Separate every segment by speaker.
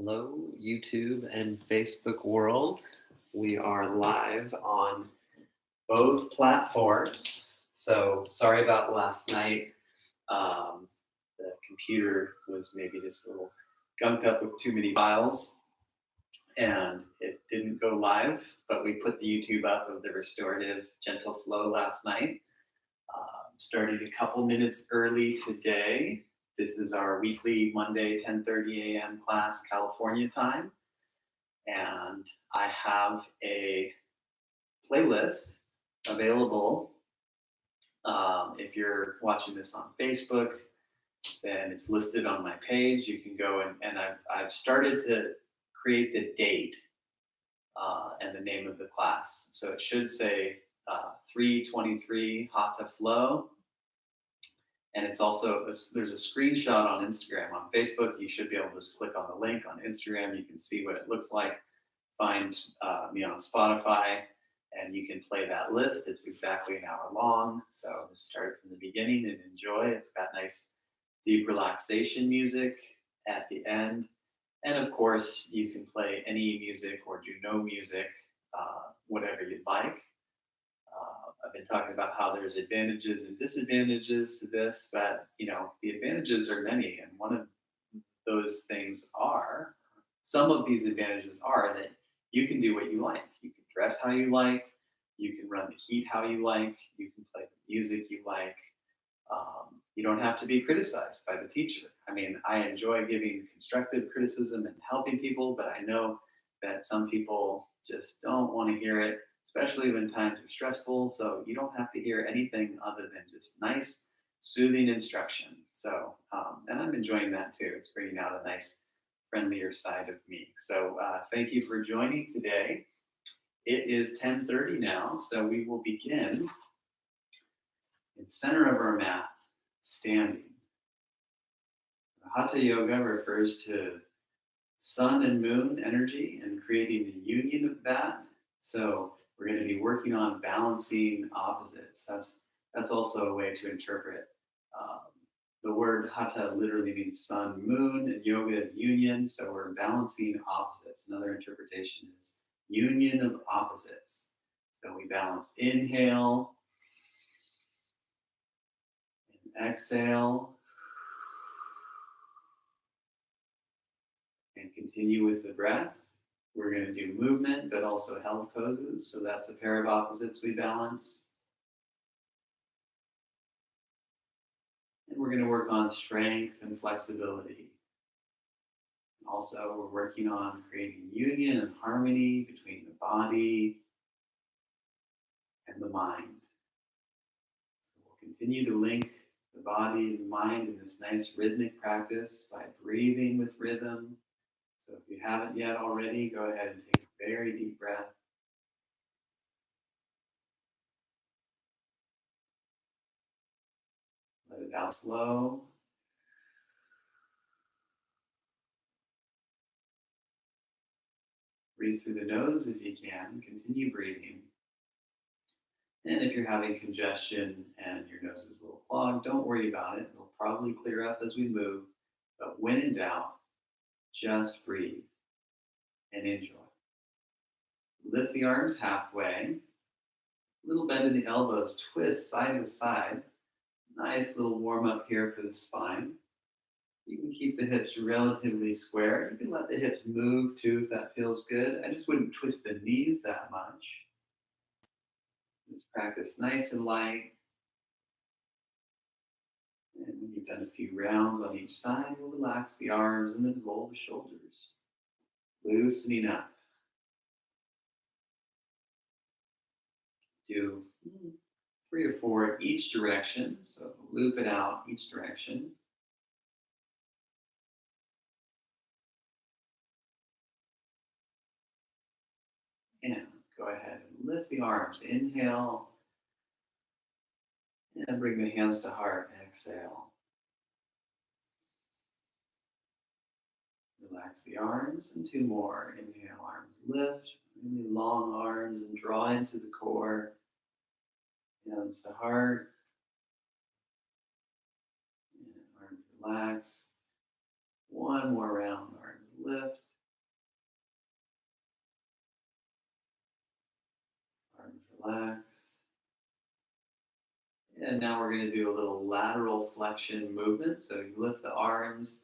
Speaker 1: Hello, YouTube and Facebook world. We are live on both platforms. So sorry about last night. The computer was maybe just a little gunked up with too many files and it didn't go live, but we put the YouTube up of the restorative gentle flow last night. Started a couple minutes early today. This is our weekly Monday 10:30 a.m. class, California time. And I have a playlist available. If you're watching this on Facebook, then it's listed on my page. You can go and I've started to create the date and the name of the class. So it should say 323 Hatha Flow. And it's also, there's a screenshot on Instagram. On Facebook, you should be able to just click on the link. On Instagram, you can see what it looks like. Find me on Spotify, and you can play that list. It's exactly an hour long. So just start from the beginning and enjoy. It's got nice, deep relaxation music at the end. And of course, you can play any music or do no music, whatever you'd like. I've been talking about how there's advantages and disadvantages to this, but the advantages are many, and one of those things are, some of these advantages are that you can do what you like. You can dress how you like, you can run the heat how you like, you can play the music you like. You don't have to be criticized by the teacher. I mean, I enjoy giving constructive criticism and helping people, but I know that some people just don't want to hear it, especially when times are stressful. So you don't have to hear anything other than just nice, soothing instruction. So, and I'm enjoying that too. It's bringing out a nice, friendlier side of me. So thank you for joining today. It is 10:30 now, so we will begin in the center of our mat, standing. Hatha Yoga refers to sun and moon energy and creating a union of that. So we're going to be working on balancing opposites. That's also a way to interpret. The word Hatha literally means sun, moon, and yoga is union. So we're balancing opposites. Another interpretation is union of opposites. So we balance inhale and exhale. And continue with the breath. We're going to do movement, but also held poses. So that's a pair of opposites we balance. And we're going to work on strength and flexibility. Also, we're working on creating union and harmony between the body and the mind. So we'll continue to link the body and mind in this nice rhythmic practice by breathing with rhythm. So if you haven't yet already, go ahead and take a very deep breath. Let it out slow. Breathe through the nose if you can. Continue breathing. And if you're having congestion and your nose is a little clogged, don't worry about it. It'll probably clear up as we move. But when in doubt, just breathe and enjoy. Lift the arms halfway. Little bend in the elbows, twist side to side. Nice little warm up here for the spine. You can keep the hips relatively square. You can let the hips move too if that feels good. I just wouldn't twist the knees that much. Just practice nice and light. And when you've done a few rounds on each side, we'll relax the arms and then roll the shoulders. Loosening up. Do 3 or 4 in each direction. So loop it out each direction. And go ahead and lift the arms. Inhale. And bring the hands to heart. Exhale. Relax the arms. And 2 more. Inhale, arms lift. Really long arms and draw into the core. Hands to heart. And arms relax. 1 more round. Arms lift. Relax. And now we're going to do a little lateral flexion movement. So you lift the arms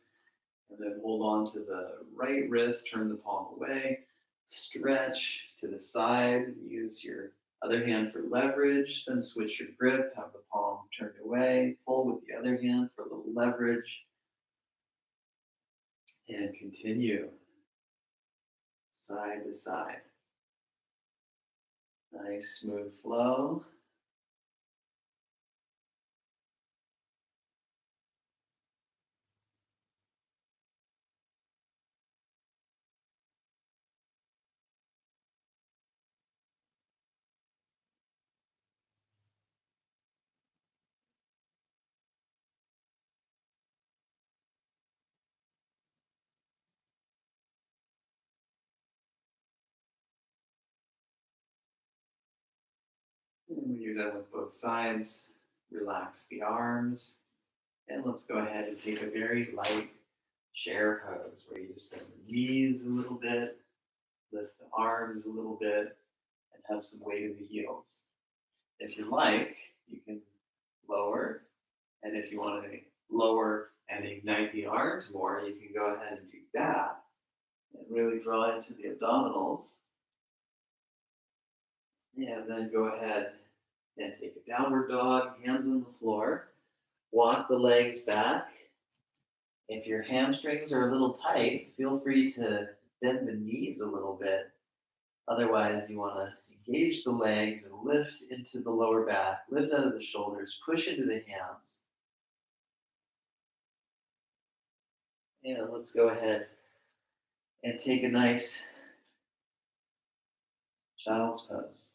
Speaker 1: and then hold on to the right wrist, turn the palm away, stretch to the side, use your other hand for leverage, then switch your grip, have the palm turned away, pull with the other hand for a little leverage, and continue side to side. Nice smooth flow. And when you're done with both sides, relax the arms. And let's go ahead and take a very light chair pose where you just bend the knees a little bit, lift the arms a little bit, and have some weight in the heels. If you like, you can lower, and if you want to lower and ignite the arms more, you can go ahead and do that and really draw into the abdominals. And then go ahead and take a downward dog, hands on the floor. Walk the legs back. If your hamstrings are a little tight, feel free to bend the knees a little bit. Otherwise, you want to engage the legs and lift into the lower back, lift out of the shoulders, push into the hands. And let's go ahead and take a nice child's pose.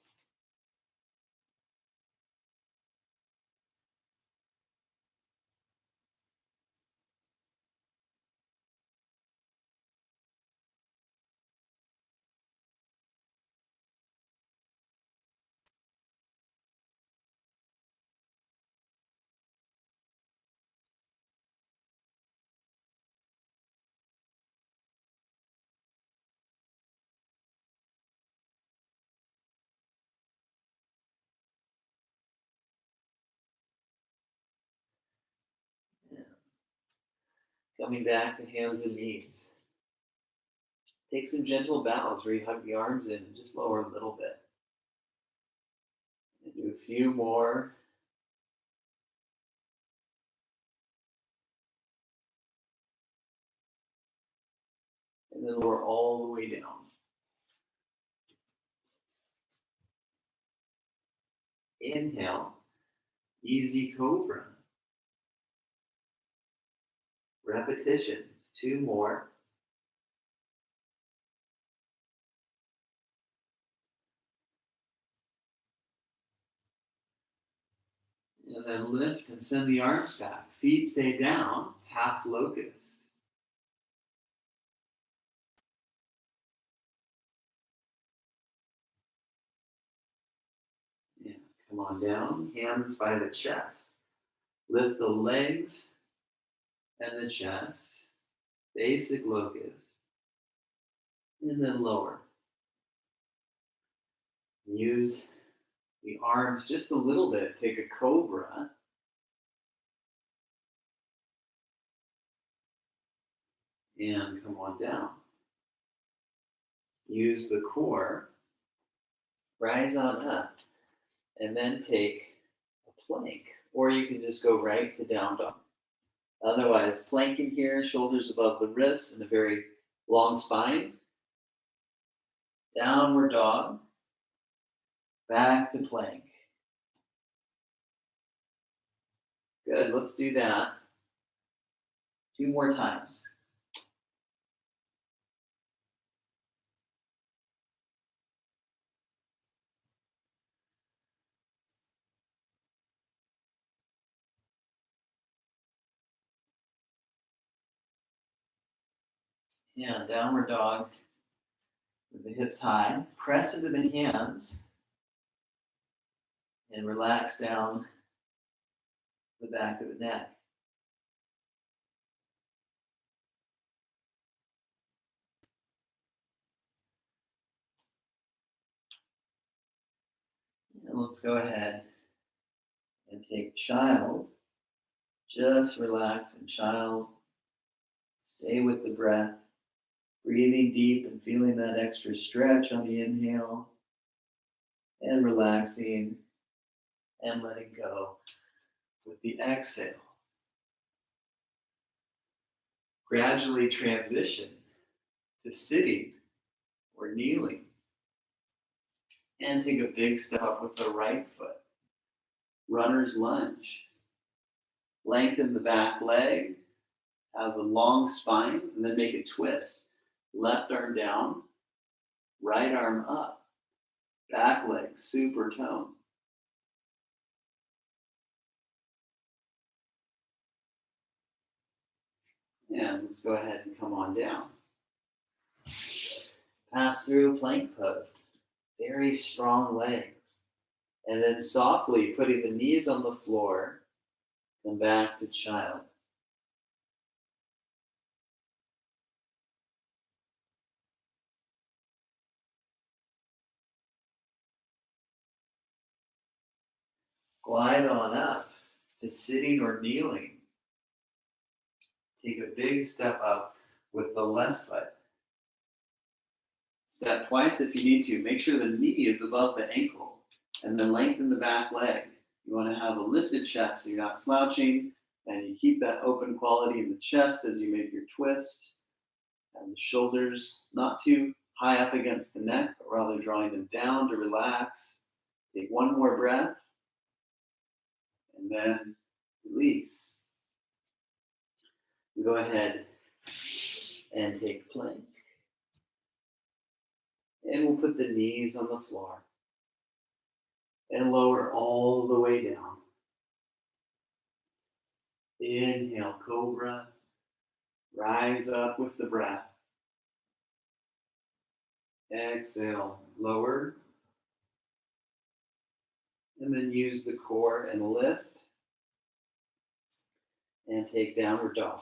Speaker 1: Coming back to hands and knees. Take some gentle bows where you hug the arms in and just lower a little bit. And do a few more. And then lower all the way down. Inhale, easy cobra. Repetitions, 2 more. And then lift and send the arms back. Feet stay down, half locust. Yeah, come on down, hands by the chest. Lift the legs and the chest. Basic locust. And then lower. Use the arms just a little bit. Take a cobra. And come on down. Use the core. Rise on up. And then take a plank. Or you can just go right to down dog. Otherwise, plank in here, shoulders above the wrists, and a very long spine. Downward dog. Back to plank. Good, let's do that 2 more times. And downward dog with the hips high. Press into the hands and relax down the back of the neck.
Speaker 2: let's go ahead and take child. Just relax in child. Stay with the breath. Breathing deep and feeling that extra stretch on the inhale. And relaxing and letting go with the exhale. Gradually transition to sitting or kneeling. And take a big step up with the right foot. Runner's lunge. Lengthen the back leg. Have a long spine, and then make a twist. Left arm down, right arm up. Back leg, super tone. And let's go ahead and come on down. Pass through a plank pose. Very strong legs. And then softly putting the knees on the floor, come back to child. Glide on up to sitting or kneeling. Take a big step up with the left foot. Step twice if you need to. Make sure the knee is above the ankle. And then lengthen the back leg. You want to have a lifted chest so you're not slouching. And you keep that open quality in the chest as you make your twist. And the shoulders not too high up against the neck, but rather drawing them down to relax. Take one more breath. And then release. Go ahead and take plank. And we'll put the knees on the floor. And lower all the way down. Inhale, cobra. Rise up with the breath. Exhale, lower. And then use the core and lift. And take downward dog.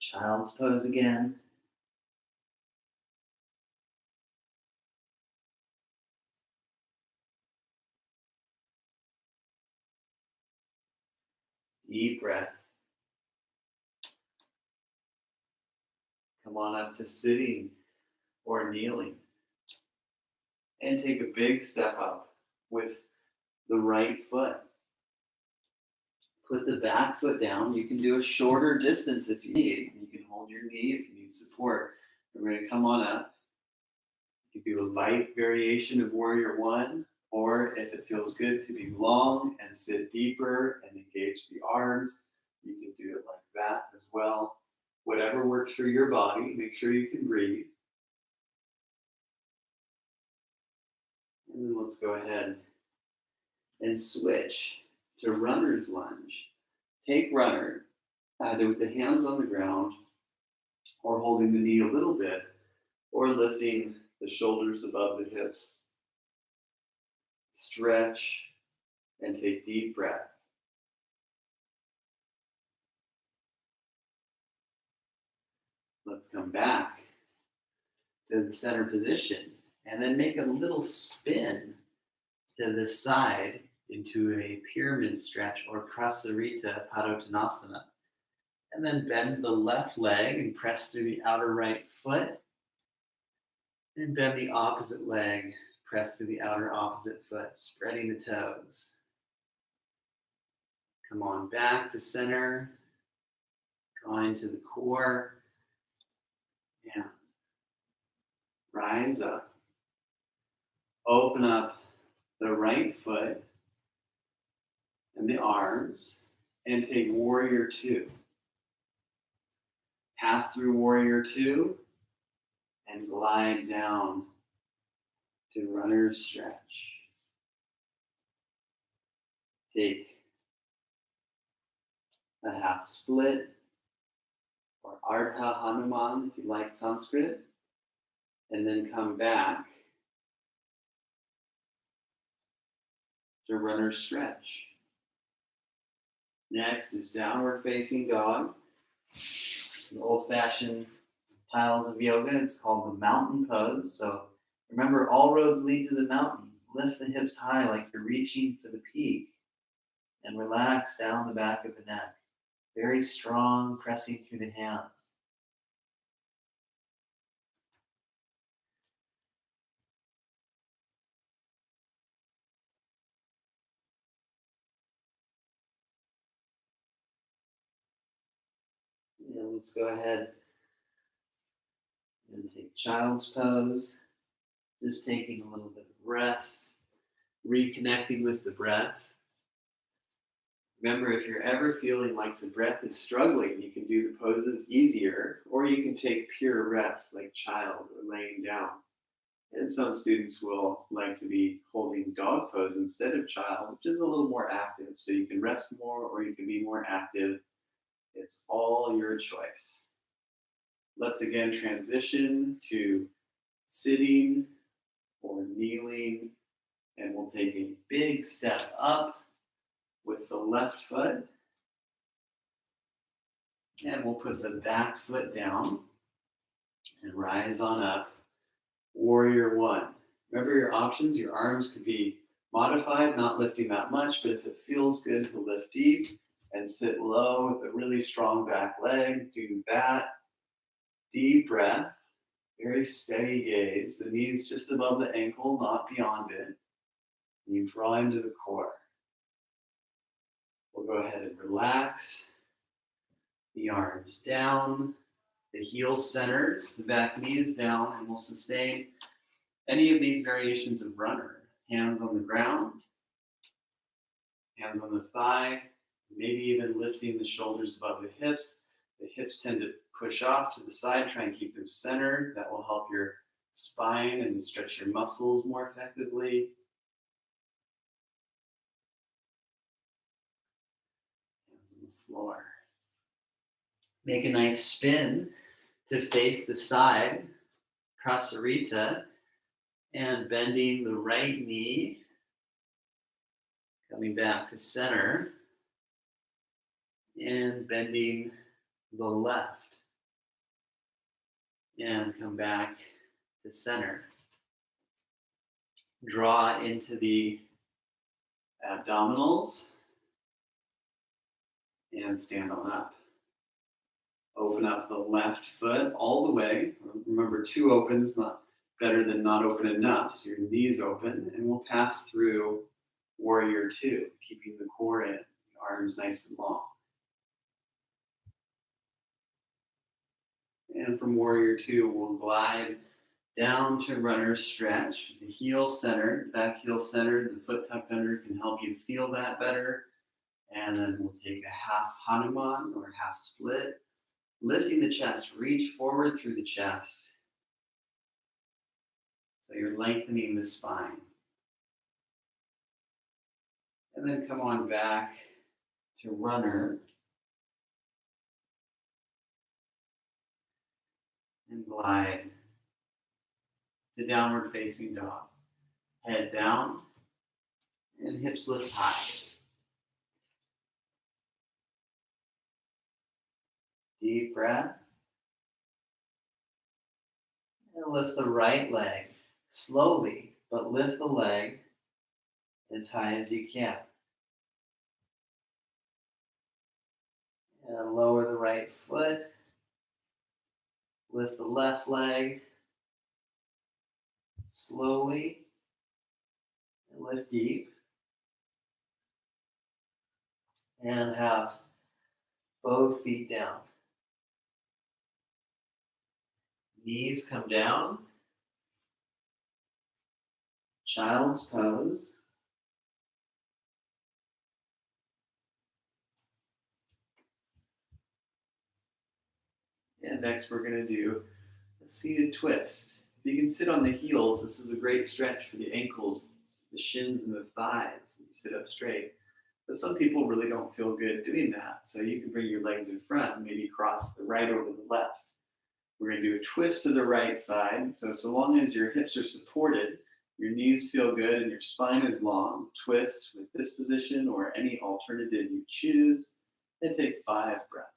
Speaker 2: Child's pose again. Deep breath. Come on up to sitting or kneeling. And take a big step up with the right foot. Put the back foot down. You can do a shorter distance if you need. You can hold your knee if you need support. We're going to come on up. You can do a light variation of Warrior One, or if it feels good to be long and sit deeper and engage the arms, you can do it like that as well. Whatever works for your body, make sure you can breathe. And then let's go ahead and switch to runner's lunge. Take runner, either with the hands on the ground or holding the knee a little bit, or lifting the shoulders above the hips. Stretch and take deep breath. Let's come back to the center position and then make a little spin to the side into a pyramid stretch or prasarita padottanasana. And then bend the left leg and press through the outer right foot. And bend the opposite leg, press through the outer opposite foot, spreading the toes. Come on back to center, drawing to the core. Yeah. Rise up. Open up the right foot and the arms and take Warrior Two. Pass through Warrior Two and glide down to runner's stretch. Take a half split, or Ardha Hanuman if you like Sanskrit, and then come back to runner stretch. Next is downward facing dog. The old-fashioned styles of yoga, it's called the mountain pose. So remember, all roads lead to the mountain. Lift the hips high like you're reaching for the peak, and relax down the back of the neck. Very strong, pressing through the hands. And let's go ahead and take child's pose. Just taking a little bit of rest, reconnecting with the breath. Remember, if you're ever feeling like the breath is struggling, you can do the poses easier, or you can take pure rest like child or laying down. And some students will like to be holding dog pose instead of child, which is a little more active. So you can rest more or you can be more active. It's all your choice. Let's again transition to sitting or kneeling, and we'll take a big step up with the left foot, and we'll put the back foot down and rise on up. Warrior one. Remember your options. Your arms could be modified, not lifting that much, but if it feels good to lift deep and sit low with a really strong back leg, do that. Deep breath, very steady gaze. The knees just above the ankle, not beyond it. You draw into the core. We'll go ahead and relax. The arms down, the heels centered, the back knee is down, and we'll sustain any of these variations of runner. Hands on the ground, hands on the thigh, maybe even lifting the shoulders above the hips. The hips tend to push off to the side, try and keep them centered. That will help your spine and stretch your muscles more effectively. Hands on the floor. Make a nice spin to face the side, Prasarita, and bending the right knee, coming back to center, and bending the left, and come back to center. Draw into the abdominals, and stand on up. Open up the left foot all the way. Remember, 2 opens, not better than not open enough. So your knees open, and we'll pass through warrior 2, keeping the core in, the arms nice and long. And from warrior 2, we'll glide down to runner stretch. The heel centered, back heel centered, the foot tucked under can help you feel that better. And then we'll take a half Hanuman or half split. Lifting the chest, reach forward through the chest. So you're lengthening the spine. And then come on back to runner. And glide to downward facing dog. Head down and hips lift high. Deep breath. And lift the right leg slowly, but lift the leg as high as you can. And lower the right foot. Lift the left leg slowly and lift deep. And have both feet down. Knees come down. Child's pose. And next we're going to do a seated twist. If you can sit on the heels, this is a great stretch for the ankles, the shins, and the thighs. You sit up straight. But some people really don't feel good doing that. So you can bring your legs in front and maybe cross the right over the left. We're going to do a twist to the right side. So long as your hips are supported, your knees feel good, and your spine is long, twist with this position or any alternative you choose, and take 5 breaths.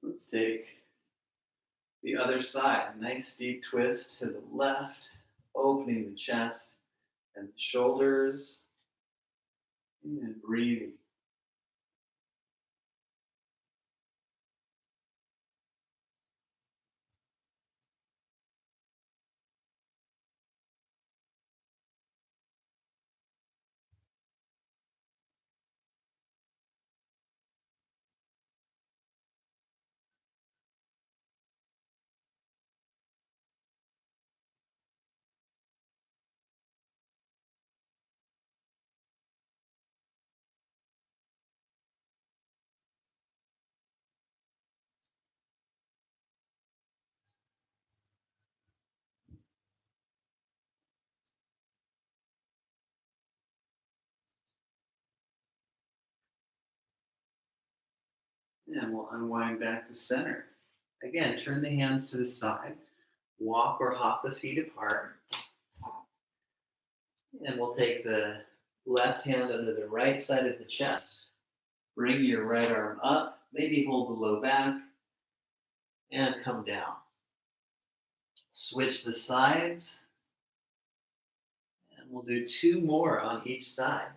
Speaker 2: Let's take the other side. Nice deep twist to the left, opening the chest and the shoulders, and breathing. And we'll unwind back to center. Again, turn the hands to the side. Walk or hop the feet apart. And we'll take the left hand under the right side of the chest. Bring your right arm up. Maybe hold the low back. And come down. Switch the sides. And we'll do 2 more on each side.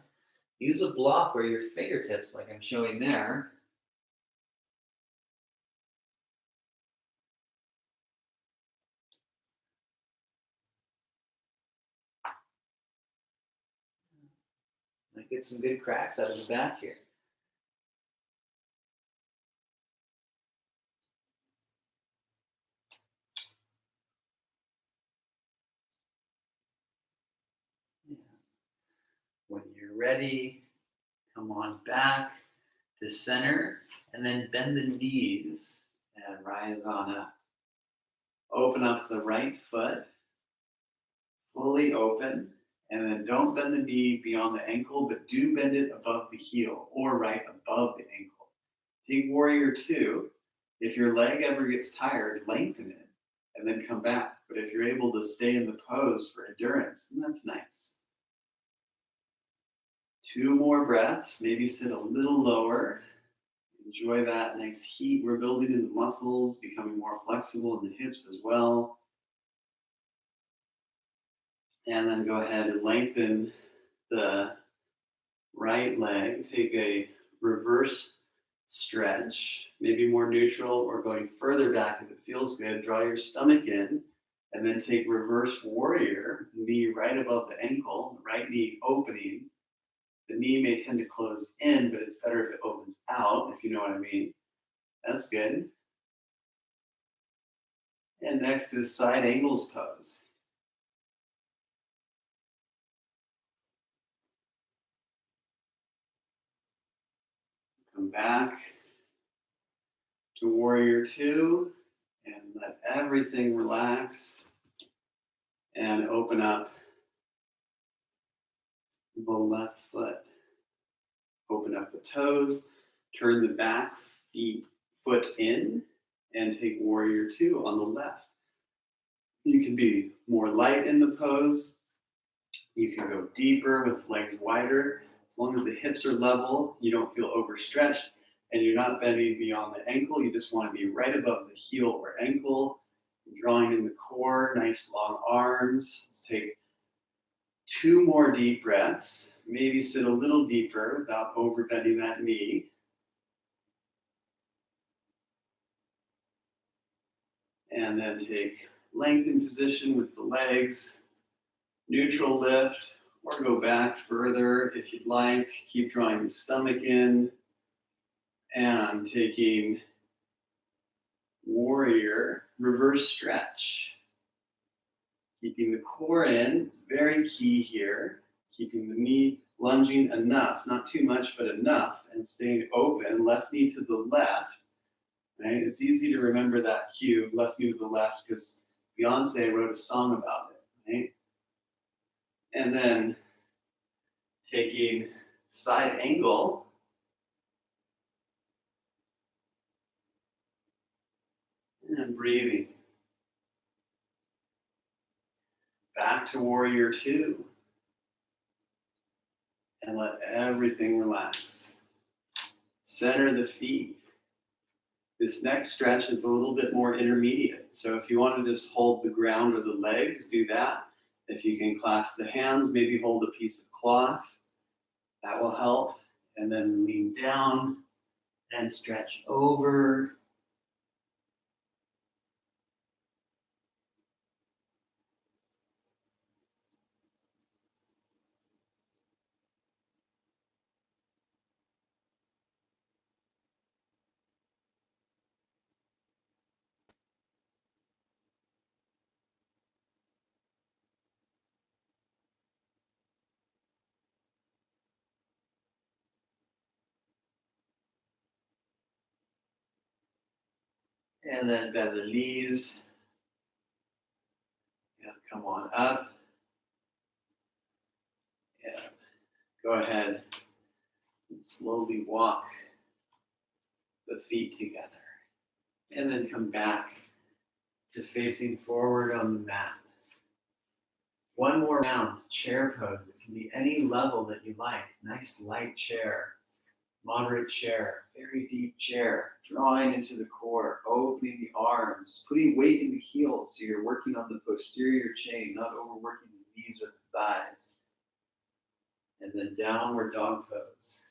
Speaker 2: Use a block where your fingertips, like I'm showing there, might get some good cracks out of the back here. Yeah. When you're ready, come on back to center and then bend the knees and rise on up. Open up the right foot, fully open, and then don't bend the knee beyond the ankle, but do bend it above the heel or right above the ankle. Take warrior 2. If your leg ever gets tired, lengthen it and then come back. But if you're able to stay in the pose for endurance, then that's nice. 2 more breaths, maybe sit a little lower. Enjoy that nice heat we're building in the muscles, becoming more flexible in the hips as well. And then go ahead and lengthen the right leg. Take a reverse stretch, maybe more neutral or going further back if it feels good. Draw your stomach in and then take reverse warrior, knee right above the ankle, right knee opening. The knee may tend to close in, but it's better if it opens out, if you know what I mean. That's good. And next is side angles pose. Come back to warrior 2 and let everything relax and open up the left foot. Open up the toes, turn the back foot in, and take warrior 2 on the left. You can be more light in the pose. You can go deeper with legs wider. As long as the hips are level, you don't feel overstretched, and you're not bending beyond the ankle. You just want to be right above the heel or ankle, drawing in the core, nice long arms. Let's take 2 more deep breaths. Maybe sit a little deeper without overbending that knee. And then take lengthened position with the legs, neutral lift, or go back further if you'd like. Keep drawing the stomach in and taking warrior reverse stretch. Keeping the core in, very key here. Keeping the knee lunging enough, not too much, but enough, and staying open, left knee to the left. Right? It's easy to remember that cue, left knee to the left, because Beyonce wrote a song about it, right? And then taking side angle, and breathing. Back to warrior two. And let everything relax. Center the feet. This next stretch is a little bit more intermediate. So if you want to just hold the ground or the legs, do that. If you can clasp the hands, maybe hold a piece of cloth. That will help. And then lean down and stretch over. And then bend the knees. Yeah, come on up. Yeah. Go ahead and slowly walk the feet together. And then come back to facing forward on the mat. One more round, chair pose. It can be any level that you like. Nice light chair, moderate chair, very deep chair. Drawing into the core, opening the arms, putting weight in the heels so you're working on the posterior chain, not overworking the knees or the thighs. And then downward dog pose.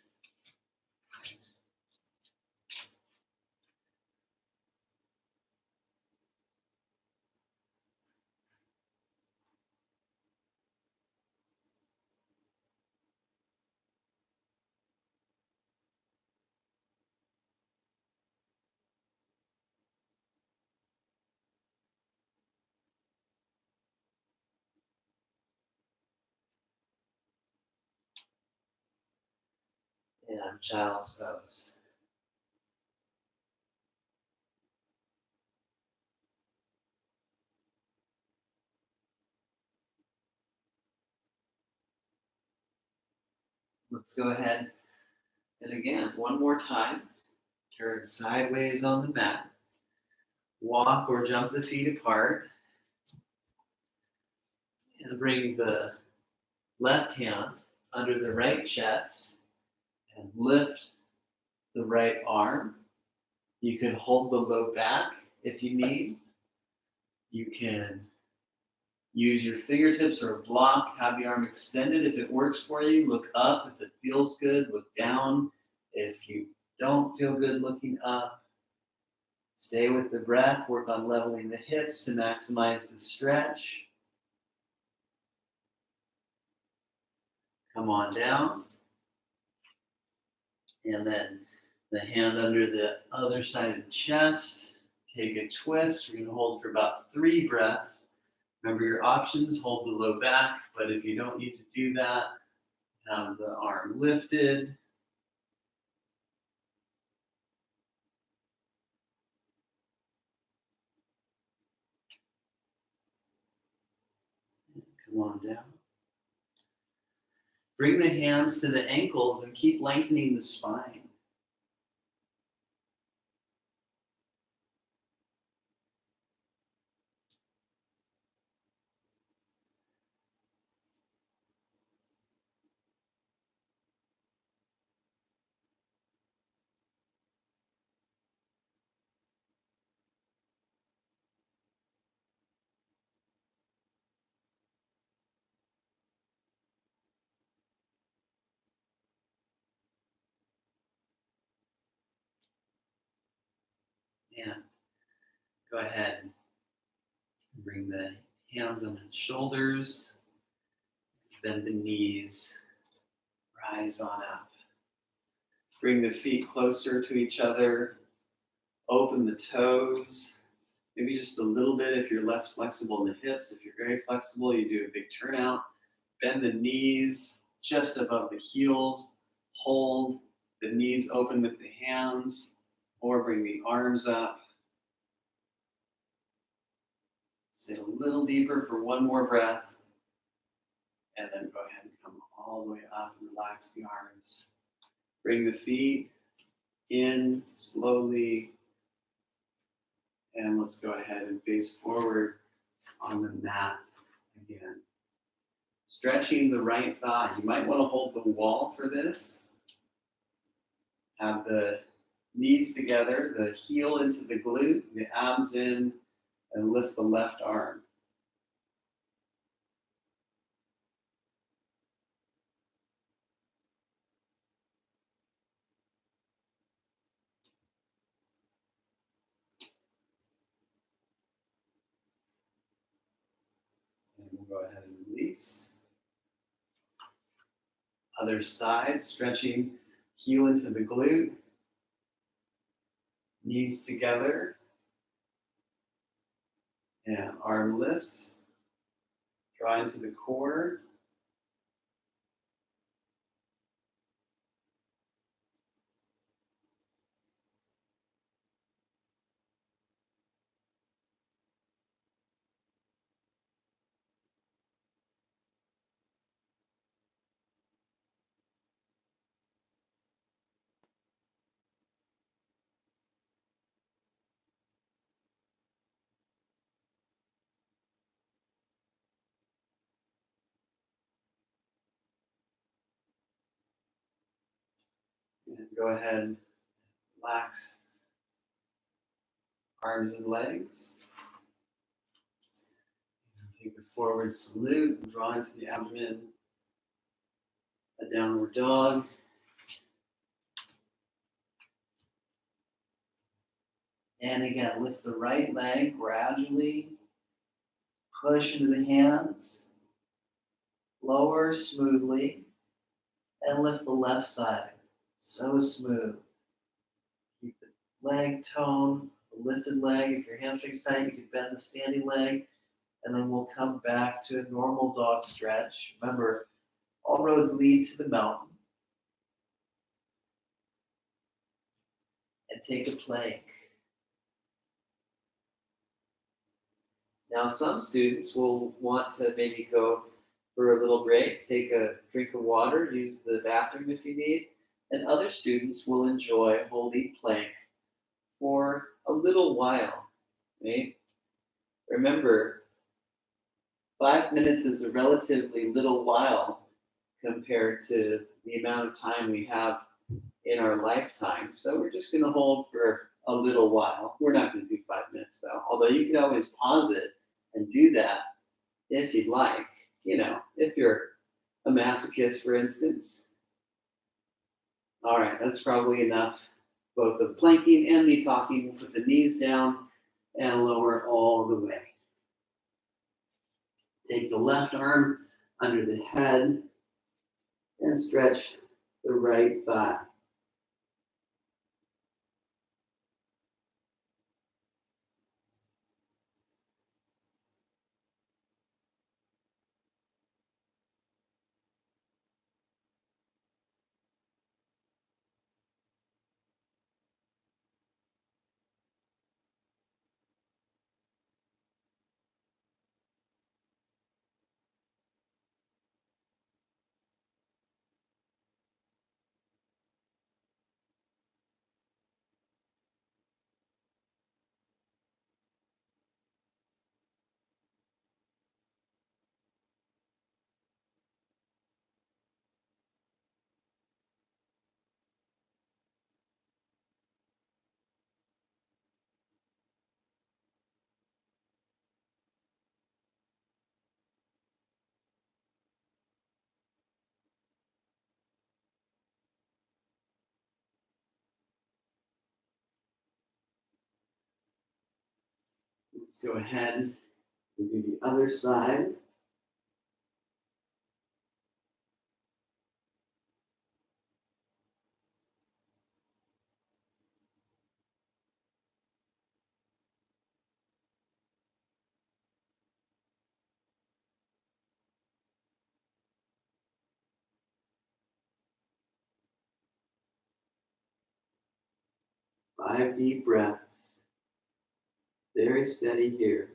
Speaker 2: And child's pose. Let's go ahead and again, one more time, turn sideways on the mat. Walk or jump the feet apart. And bring the left hand under the right chest and lift the right arm. You can hold the low back if you need. You can use your fingertips or a block, have the arm extended if it works for you. Look up if it feels good. Look down if you don't feel good looking up. Stay with the breath. Work on leveling the hips to maximize the stretch. Come on down. And then the hand under the other side of the chest. Take a twist. We're going to hold for about 3 breaths. Remember your options, hold the low back, but if you don't need to do that, have the arm lifted. Come on down. Bring the hands to the ankles and keep lengthening the spine. And go ahead and bring the hands on the shoulders, bend the knees, rise on up. Bring the feet closer to each other,
Speaker 1: Open the toes, maybe just a little bit if you're less flexible in the hips. If you're very flexible, you do a big turnout. Bend the knees just above the heels. Hold the knees open with the hands, or bring the arms up. Sit a little deeper for one more breath, and then go ahead and come all the way up and relax the arms. Bring the feet in slowly, and let's go ahead and face forward on the mat again. Stretching the right thigh. You might want to hold the wall for this. Have the knees together, the heel into the glute, the abs in, and lift the left arm. And we'll go ahead and release. Other side, stretching heel into the glute, knees together, and arm lifts. Draw into the core. And go ahead and relax arms and legs. Take a forward salute, draw into the abdomen, a downward dog. And again, lift the right leg gradually, push into the hands, lower smoothly, and lift the left side. So smooth. Keep the leg tone, the lifted leg. If your hamstring's tight, you can bend the standing leg, and then we'll come back to a normal dog stretch. Remember, all roads lead to the mountain. And take a plank. Now, some students will want to maybe go for a little break, take a drink of water, use the bathroom if you need, and other students will enjoy holding plank for a little while, right? Remember, 5 minutes is a relatively little while compared to the amount of time we have in our lifetime. So we're just going to hold for a little while. We're not going to do 5 minutes though, although you can always pause it and do that if you'd like, if you're a masochist, for instance. All right, that's probably enough, both of planking and me talking. Put the knees down and lower all the way. Take the left arm under the head and stretch the right thigh. Let's go ahead and do the other side.
Speaker 2: 5 deep breaths. Very steady here.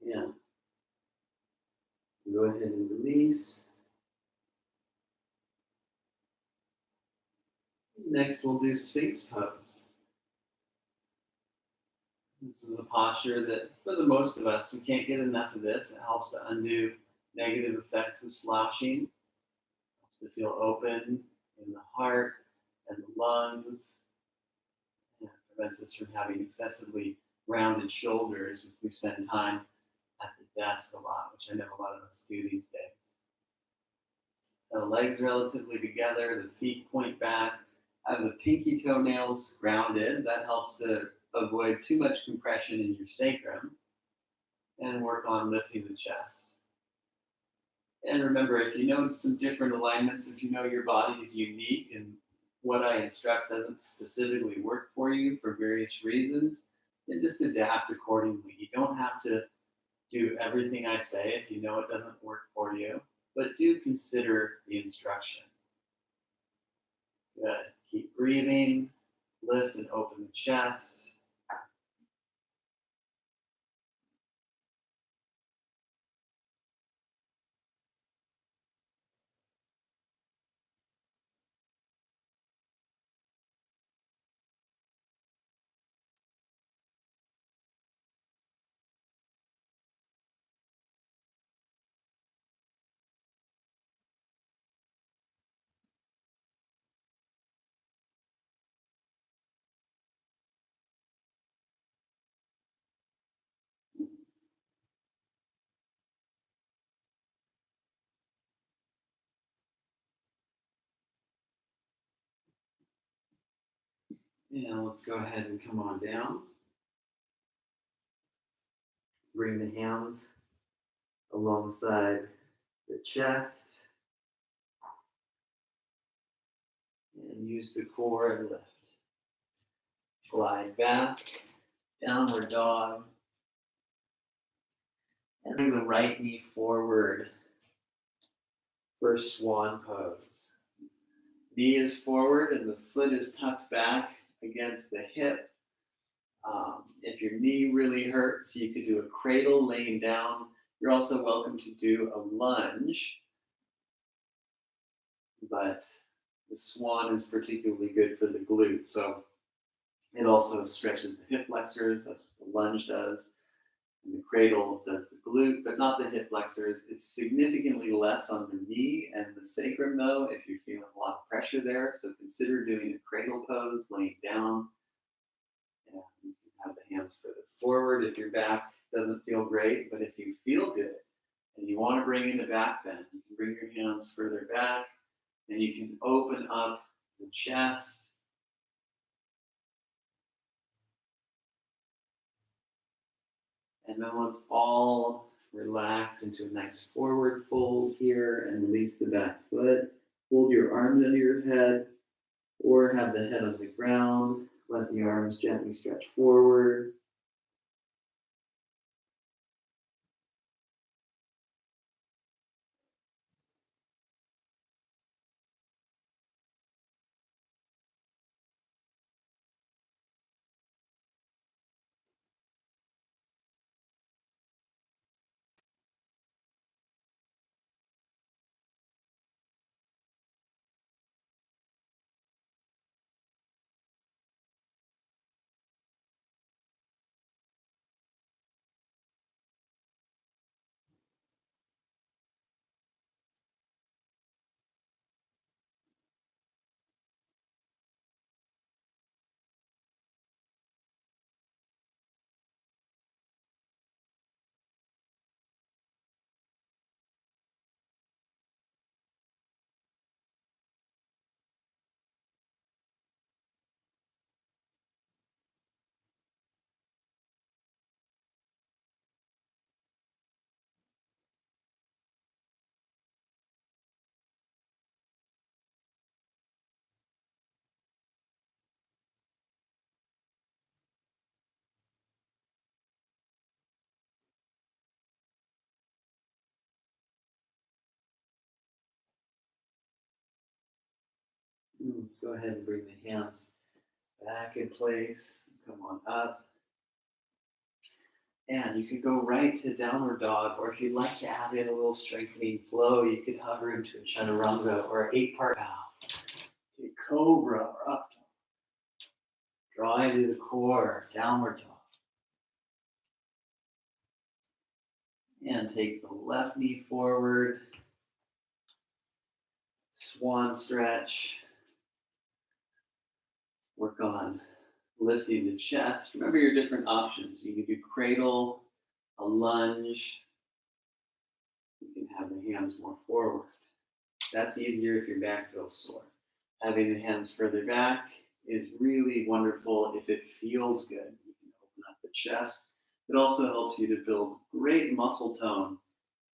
Speaker 2: Yeah. Go ahead and release. Next, we'll do Sphinx pose. This is a posture that, for the most of us, we can't get enough of this. It helps to undo negative effects of slouching. It helps to feel open in the heart and the lungs. And it prevents us from having excessively rounded shoulders if we spend time at the desk a lot, which I know a lot of us do these days. So legs relatively together, the feet point back, have the pinky toenails grounded. That helps to avoid too much compression in your sacrum, and work on lifting the chest. And remember, if you know some different alignments, if you know your body is unique and what I instruct doesn't specifically work for you for various reasons, then just adapt accordingly. You don't have to do everything I say if you know it doesn't work for you, but do consider the instruction. Good. Keep breathing. Lift and open the chest. Now let's go ahead and come on down. Bring the hands alongside the chest. And use the core and lift. Glide back, downward dog. And bring the right knee forward for swan pose. Knee is forward and the foot is tucked back against the hip. If your knee really hurts, you could do a cradle laying down. You're also welcome to do a lunge, but the swan is particularly good for the glute. So it also stretches the hip flexors. That's what the lunge does. And the cradle does the glute, but not the hip flexors. It's significantly less on the knee and the sacrum, though, if you're feeling a lot of pressure there. So consider doing a cradle pose, laying down. And you can have the hands further forward if your back doesn't feel great. But if you feel good and you want to bring in a back bend, you can bring your hands further back and you can open up the chest. And then let's all relax into a nice forward fold here and release the back foot. Hold your arms under your head or have the head on the ground. Let the arms gently stretch forward. Let's go ahead and bring the hands back in place. Come on up. And you could go right to downward dog, or if you'd like to add in a little strengthening flow, you could hover into a chaturanga or 8-part bow. Take cobra or up dog. Draw into the core, downward dog. And take the left knee forward. Swan stretch. Work on lifting the chest. Remember your different options. You can do cradle, a lunge. You can have the hands more forward. That's easier if your back feels sore. Having the hands further back is really wonderful if it feels good. You can open up the chest. It also helps you to build great muscle tone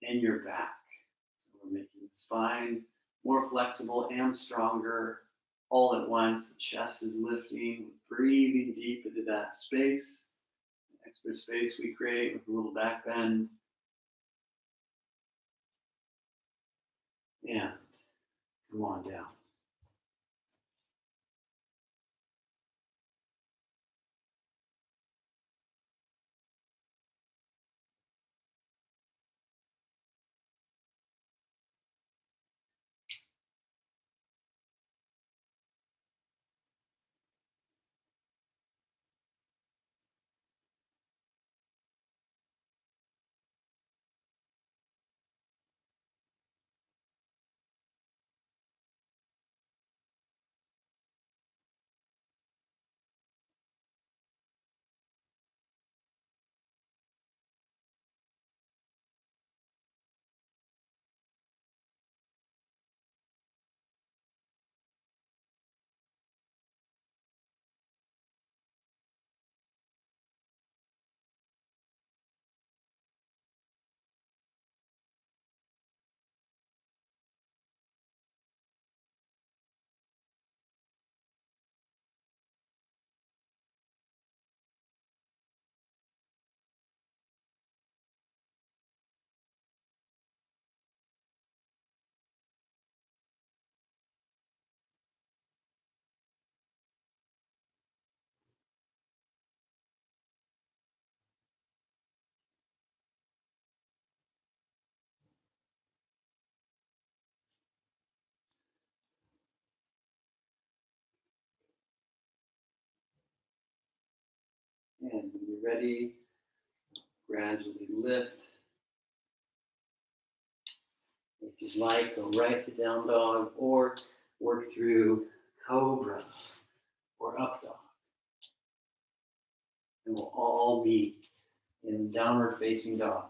Speaker 2: in your back. So we're making the spine more flexible and stronger all at once. The chest is lifting, breathing deep into that space, the extra space we create with a little back bend. And come on down. And when you're ready, gradually lift. If you'd like, go right to down dog or work through cobra or up dog. And we'll all meet in downward facing dog.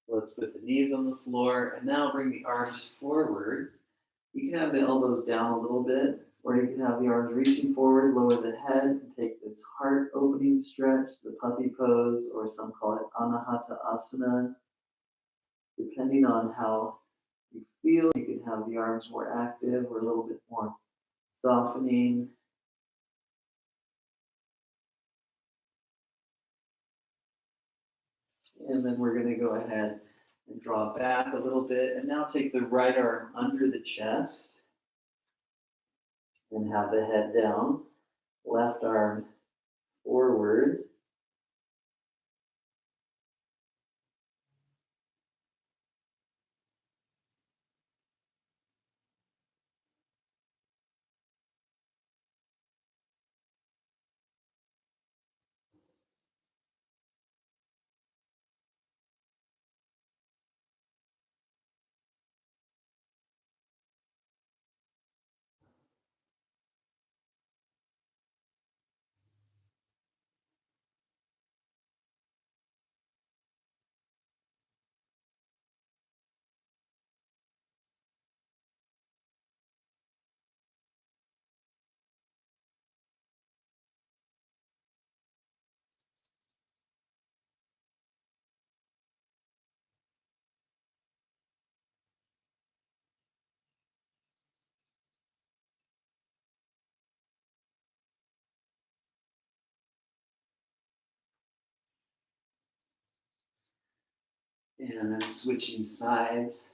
Speaker 2: Let's put the knees on the floor and now bring the arms forward. You can have the elbows down a little bit, or you can have the arms reaching forward, lower the head, and take this heart opening stretch, the puppy pose, or some call it Anahata Asana. Depending on how you feel, you can have the arms more active or a little bit more softening. And then we're going to go ahead and draw back a little bit. And now take the right arm under the chest and have the head down. Left arm forward. And then switching sides.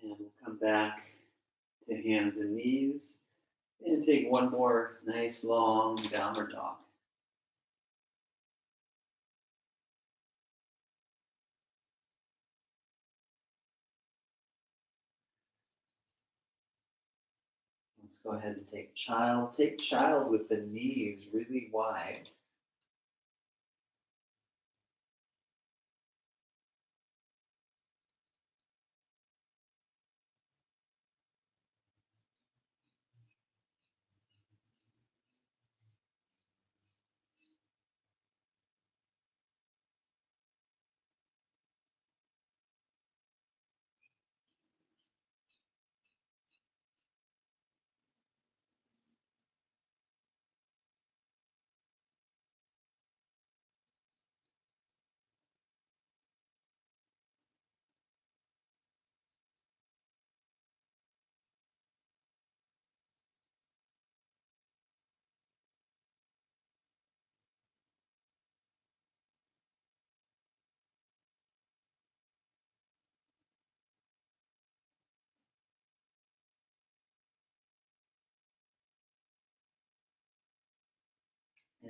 Speaker 2: And we'll come back to hands and knees. And take one more nice long downward dog. Let's go ahead and take child. Take child with the knees really wide.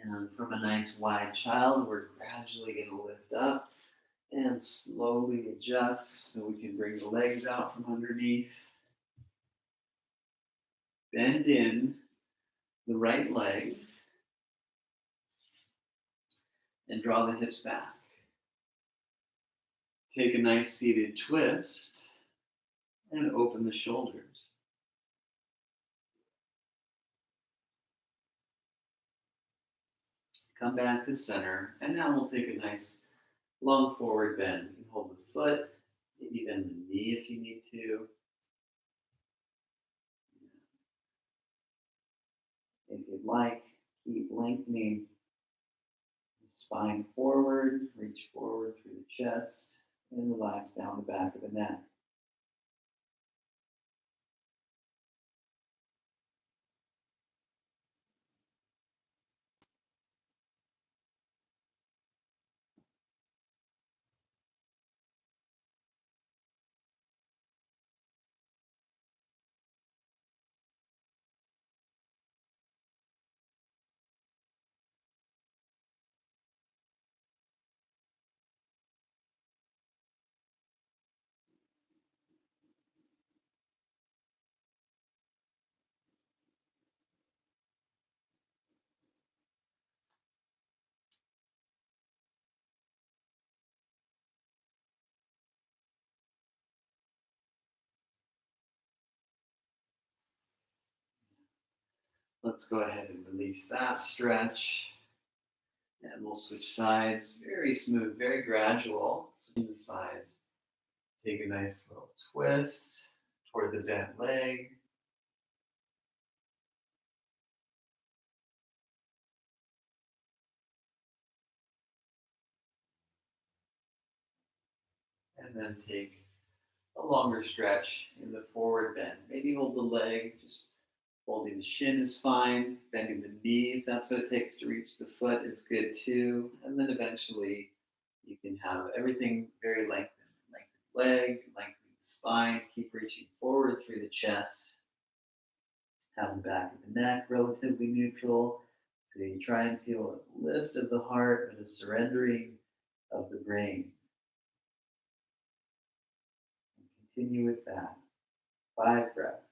Speaker 2: And from a nice wide child, we're gradually going to lift up and slowly adjust so we can bring the legs out from underneath. Bend in the right leg and draw the hips back. Take a nice seated twist and open the shoulders. Come back to center, and now we'll take a nice long forward bend. You can hold the foot, maybe bend the knee if you need to. If you'd like, keep lengthening the spine forward, reach forward through the chest, and relax down the back of the neck. Let's go ahead and release that stretch. And we'll switch sides. Very smooth, very gradual. Switching the sides. Take a nice little twist toward the bent leg. And then take a longer stretch in the forward bend. Maybe hold the leg, just holding the shin is fine. Bending the knee, if that's what it takes to reach the foot, is good too. And then eventually you can have everything very lengthened. Lengthened leg, lengthening the spine. Keep reaching forward through the chest. Have the back of the neck relatively neutral. So you try and feel a lift of the heart and a surrendering of the brain. Continue with that. 5 breaths.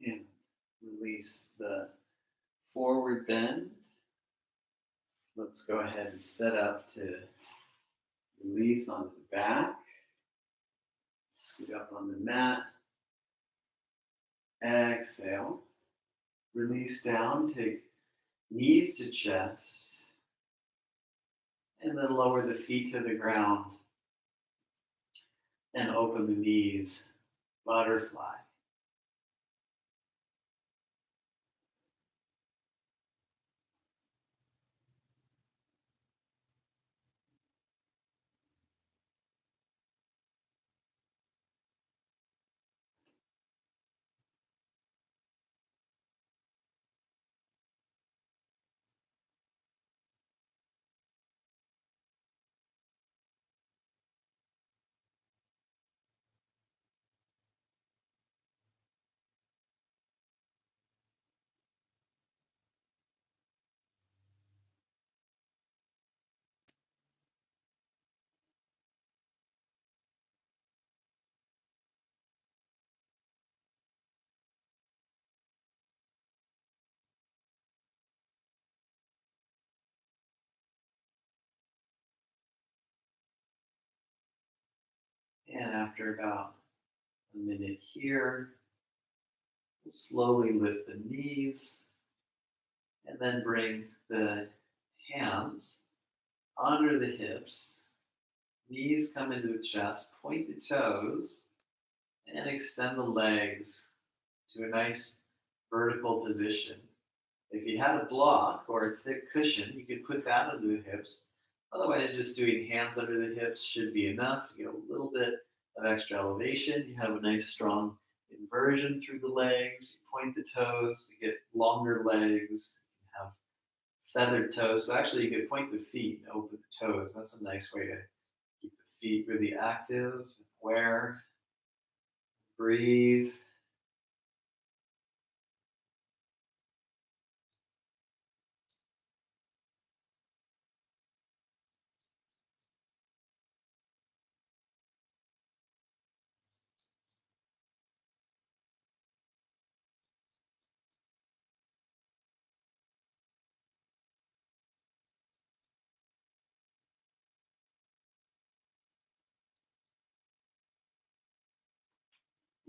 Speaker 2: And release the forward bend. Let's go ahead and set up to release onto the back. Scoot up on the mat. Exhale. Release down. Take knees to chest. And then lower the feet to the ground. And open the knees. Butterfly. And after about a minute here, we'll slowly lift the knees and then bring the hands under the hips. Knees come into the chest, point the toes, and extend the legs to a nice vertical position. If you had a block or a thick cushion, you could put that under the hips. Otherwise, just doing hands under the hips should be enough. You get a little bit of extra elevation. You have a nice strong inversion through the legs. You point the toes to get longer legs. You have feathered toes. So actually, you could point the feet and open the toes. That's a nice way to keep the feet really active, aware. Breathe.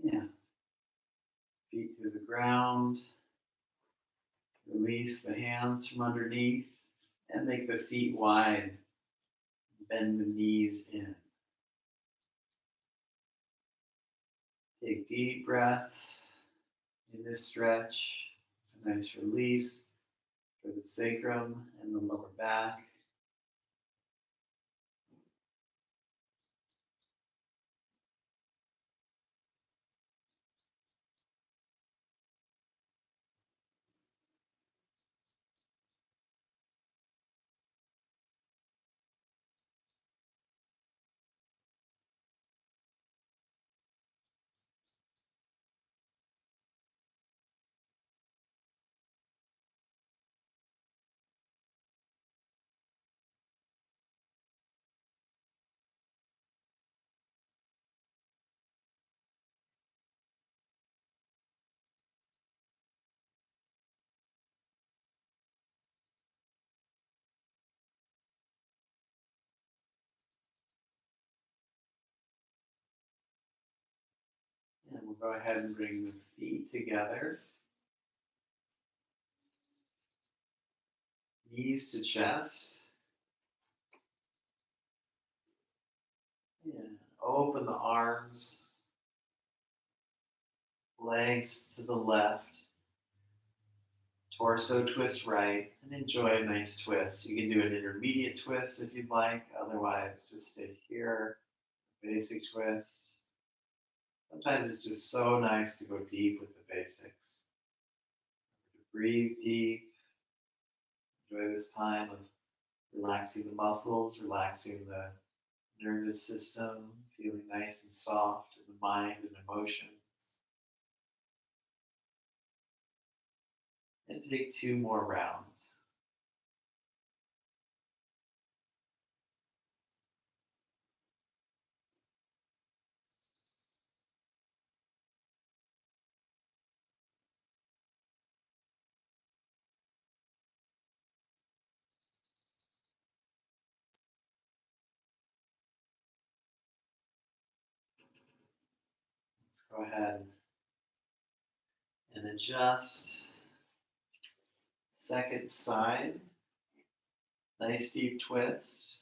Speaker 2: Yeah. Feet to the ground. Release the hands from underneath and make the feet wide. Bend the knees in. Take deep breaths in this stretch. It's a nice release for the sacrum and the lower back. We'll go ahead and bring the feet together. Knees to chest. And open the arms. Legs to the left. Torso twist right. And enjoy a nice twist. You can do an intermediate twist if you'd like. Otherwise, just stay here. Basic twist. Sometimes it's just so nice to go deep with the basics. Breathe deep. Enjoy this time of relaxing the muscles, relaxing the nervous system, feeling nice and soft in the mind and emotions. And take 2 more rounds. Let's go ahead and adjust. Second side. Nice deep twist.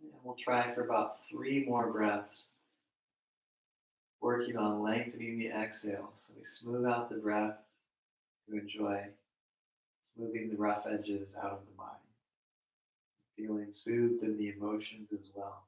Speaker 2: And we'll try for about 3 more breaths, working on lengthening the exhale. So we smooth out the breath to enjoy smoothing the rough edges out of the mind. Feeling soothed in the emotions as well.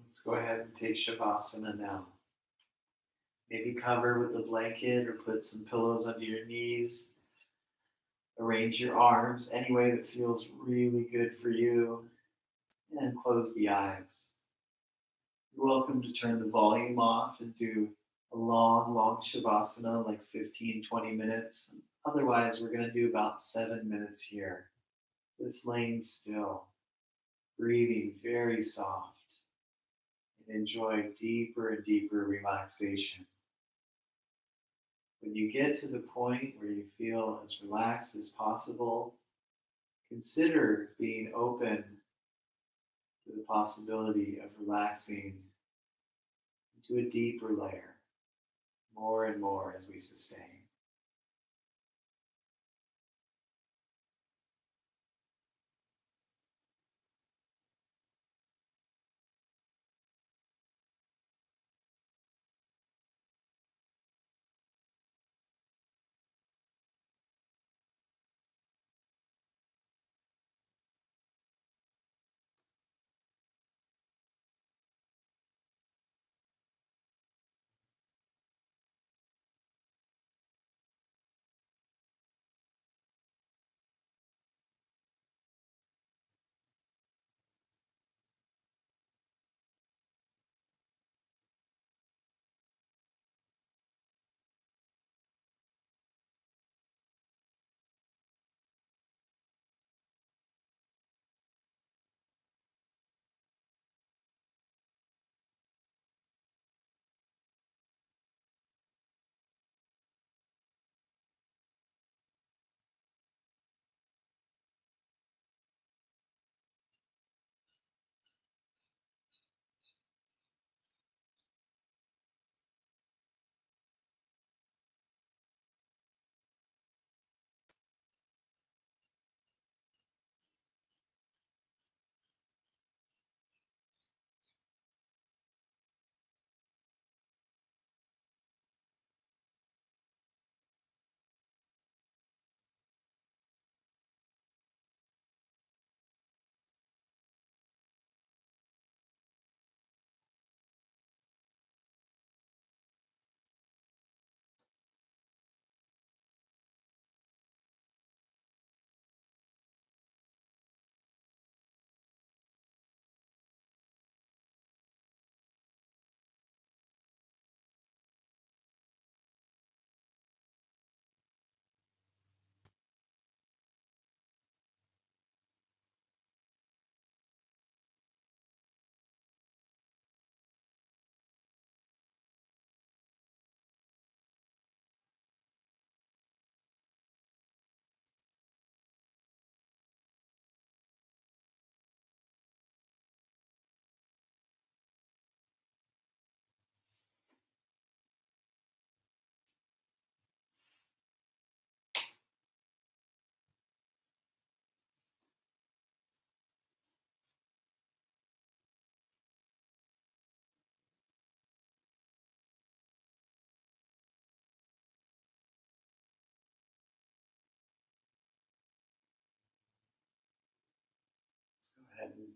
Speaker 2: Let's go ahead and take Shavasana now. Maybe cover with a blanket or put some pillows under your knees. Arrange your arms any way that feels really good for you. And close the eyes. You're welcome to turn the volume off and do a long Shavasana, like 15, 20 minutes. Otherwise, we're going to do about 7 minutes here. Just laying still, breathing very soft, and enjoy deeper and deeper relaxation. When you get to the point where you feel as relaxed as possible, consider being open to the possibility of relaxing into a deeper layer, more and more as we sustain.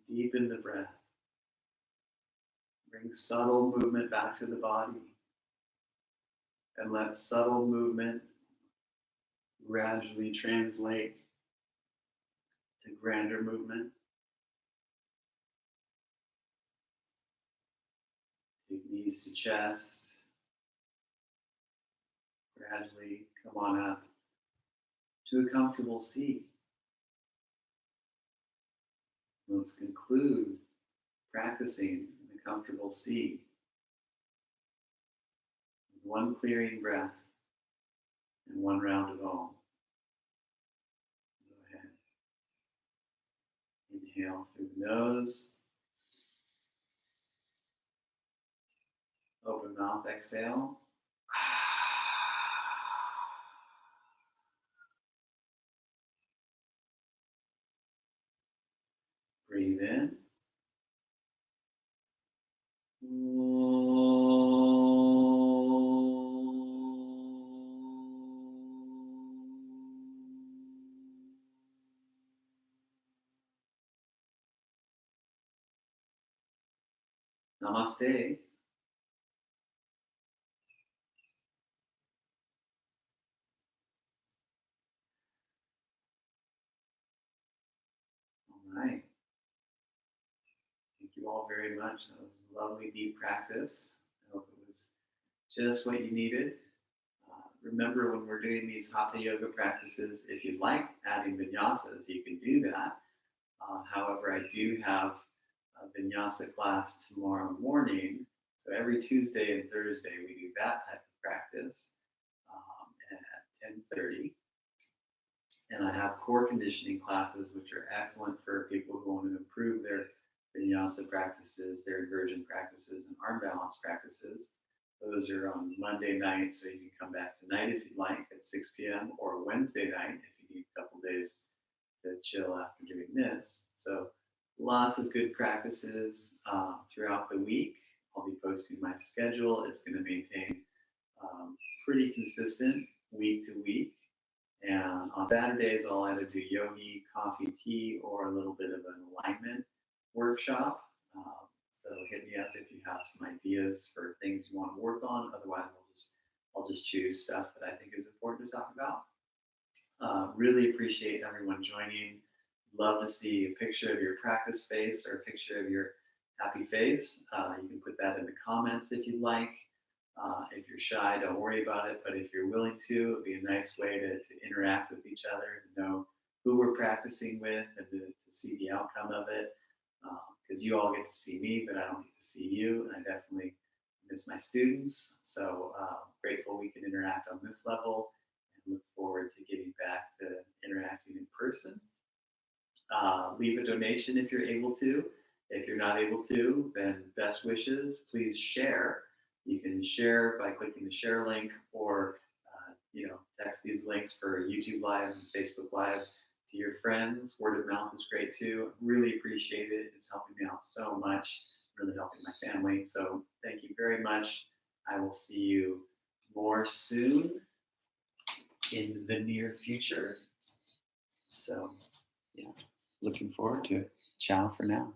Speaker 2: Deepen the breath. Bring subtle movement back to the body. And let subtle movement gradually translate to grander movement. Take knees to chest. Gradually come on up to a comfortable seat. Let's conclude practicing in a comfortable seat. One clearing breath and one round of om. Go ahead. Inhale through the nose. Open mouth, exhale. Breathe in. Namaste. All right. Thank you all very much. That was a lovely, deep practice. I hope it was just what you needed. Remember, when we're doing these Hatha yoga practices, if you'd like adding vinyasas, you can do that. However, I do have a vinyasa class tomorrow morning. So every Tuesday and Thursday, we do that type of practice at 10:30. And I have core conditioning classes, which are excellent for people who want to improve their vinyasa practices, their inversion practices, and arm balance practices. Those are on Monday night, so you can come back tonight if you'd like at 6 p.m. or Wednesday night if you need a couple days to chill after doing this. So lots of good practices throughout the week. I'll be posting my schedule. It's going to maintain pretty consistent week to week. And on Saturdays, I'll either do yogi, coffee, tea, or a little bit of an alignment workshop. So hit me up if you have some ideas for things you want to work on. Otherwise, I'll just choose stuff that I think is important to talk about. Really appreciate everyone joining. Love to see a picture of your practice space or a picture of your happy face. You can put that in the comments if you'd like. If you're shy, don't worry about it. But if you're willing to, it'd be a nice way to interact with each other, to know who we're practicing with, and to see the outcome of it. Because you all get to see me, but I don't get to see you. And I definitely miss my students. So grateful we can interact on this level, and look forward to getting back to interacting in person. Leave a donation if you're able to. If you're not able to, then best wishes. Please share. You can share by clicking the share link, or text these links for YouTube Live and Facebook Live to your friends. Word of mouth is great too. Really appreciate it. It's helping me out so much. Really helping my family. So thank you very much. I will see you more soon in the near future. So yeah, looking forward to it. Ciao for now.